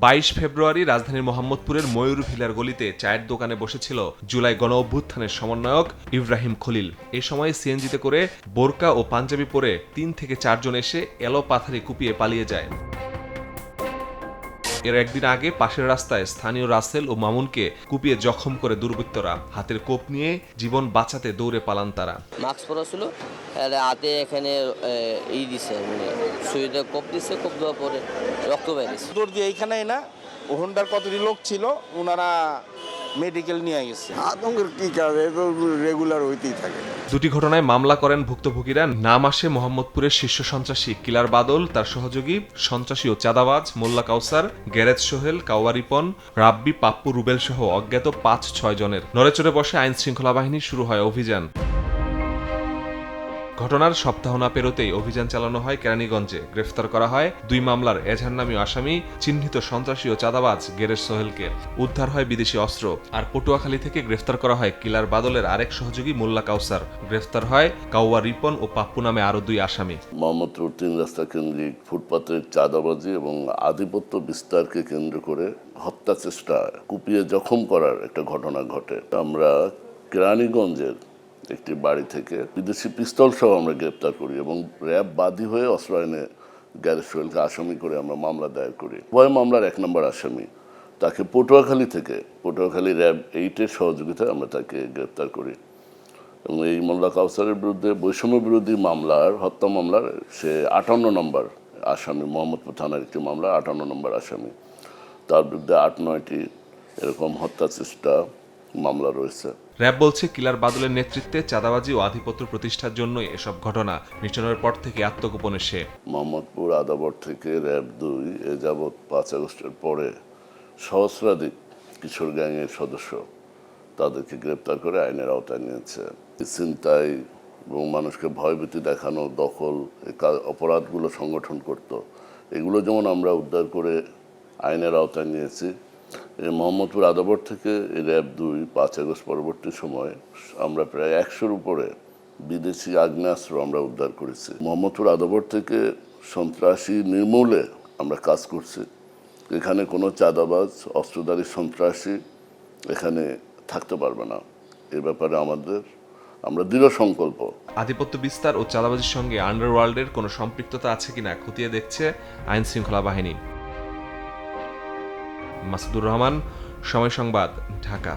22 ফেব্রুয়ারি রাজধানীর মোহাম্মদপুরের ময়ূর ভিলার গলিতে চায়ের দোকানে বসেছিল জুলাই গণঅভ্যুত্থানের সমন্বয়ক ইব্রাহিম খলিল। এ সময় সিএনজিতে করে বোরকা ও পাঞ্জাবি পরে 3 থেকে 4 জন এসে এলোপাথারি কুপিয়ে পালিয়ে যায়। এর একদিন আগে পাশের রাস্তায় স্থানীয় রাসেল ও মামুনকে কুপিয়ে জখম করে দুর্বৃত্তরা। হাতের কোপ নিয়ে জীবন বাঁচাতে দৌড়ে পালান তারা। মাস্ক পরা ছিল, হাতে এখানে দিছে, মানে সুইতে কোপ দিছে, কোপ দেওয়ার পরে রক্ত বেরিয়েছে। দৌড় দিয়ে এইখানেই না, হোন্ডার কতটি লোক ছিল, ওনারা মেডিকেল নিয়ে গেছে। আতঙ্কের কি কারণে রেগুলার হইতেই থাকে। দুটি ঘটনায় মামলা করেন ভুক্তভোগীরা। নাম আসে মোহাম্মদপুরের শীর্ষ সন্ত্রাসী কিলার বাদল, তার সহযোগী সন্ত্রাসী ও চাঁদাবাজ মোল্লা কাউসার, গ্যারেজ সোহেল, কাওয়া রিপন, রাব্বি, পাপ্পু, রুবেল সহ অজ্ঞাত 5-6 জনের। নড়েচড়ে বসে আইন শৃঙ্খলা বাহিনী, শুরু হয় অভিযান। ঘটনার সপ্তাহ না পেরোতেই অভিযান চালানো হয় কেরানীগঞ্জে। গ্রেফতার করা হয় 2 মামলার এজাহার নামীয় আসামি চিহ্নিত সন্ত্রাসী ও চাঁদাবাজ গ্যারেজ সোহেলকে। উদ্ধার হয় বিদেশি অস্ত্র। আর পটুয়াখালী থেকে গ্রেফতার করা হয় কিলার বাদলের আরেক সহযোগী মোল্লা কাউসার। গ্রেফতার হয় কাওয়া রিপন ও পাপ্পু নামে আরো 2 আসামি। মোহাম্মদপুর 3 রাস্তা কেন্দ্রিক ফুটপাতের চাঁদাবাজি এবং আধিপত্য বিস্তারকে কেন্দ্র করে হত্যা চেষ্টা, কুপিয়ে জখম করার একটা ঘটনা ঘটে। আমরা কেরানীগঞ্জের একটি বাড়ি থেকে বিদেশি পিস্তল সহ আমরা গ্রেপ্তার করি এবং র্যাব বাদী হয়ে অস্ত্র আইনে গ্যারেজ সোহেলকে আসামি করে আমরা মামলা দায়ের করি। উভয় মামলার 1 নম্বর আসামি তাকে পটুয়াখালী র্যাব 8-এর সহযোগিতায় আমরা তাকে গ্রেপ্তার করি এবং এই মোল্লা কাউসারের বিরুদ্ধে বৈষম্য বিরোধী মামলার, হত্যা মামলার সে 58 নম্বর আসামি। মোহাম্মদপুর থানার একটি মামলা, 58 নম্বর আসামি। তার বিরুদ্ধে 8-9টি এরকম হত্যা চেষ্টা মামলা রয়েছে। র্যাব বলছে কিলার বাদলের নেতৃত্বে চাঁদাবাজি ও আধিপত্য প্রতিষ্ঠার জন্যই এসব ঘটনা। মিশনের পর থেকে আত্মগোপনে সে। মোহাম্মদপুর আদাবর থেকে র্যাব 2 এ যাবৎ 5 আগস্টের পরে সহস্রাধিক কিশোর গ্যাংয়ের সদস্য তাদেরকে গ্রেপ্তার করে আইনের আওতায় নিয়েছে। ছিনতাই এবং মানুষকে ভয়ভীতি দেখানো, দখল, অপরাধগুলো সংগঠন করত, এগুলো যেমন আমরা উদ্ধার করে আইনের আওতায় নিয়েছি। মোহাম্মদপুর আদাবর থেকে র্যাব 2 5 আগস্ট পরবর্তী সময়ে আমরা প্রায় 100-র উপরে বিদেশি আগ্নেয়াস্ত্র আমরা উদ্ধার করেছি। মোহাম্মদপুর আদাবর থেকে সন্ত্রাসী নির্মূলে আমরা কাজ করছি। এখানে কোনো চাঁদাবাজ, অস্ত্রধারী সন্ত্রাসী এখানে থাকতে পারবে না। এ ব্যাপারে আমরা দৃঢ় সংকল্প। আধিপত্য বিস্তার ও চাঁদাবাজির সঙ্গে আন্ডারওয়ার্ল্ডের কোনো সম্পৃক্ততা আছে কিনা খতিয়ে দেখছে আইন শৃঙ্খলা বাহিনী। মাসুদুর রহমান, সময় সংবাদ, ঢাকা।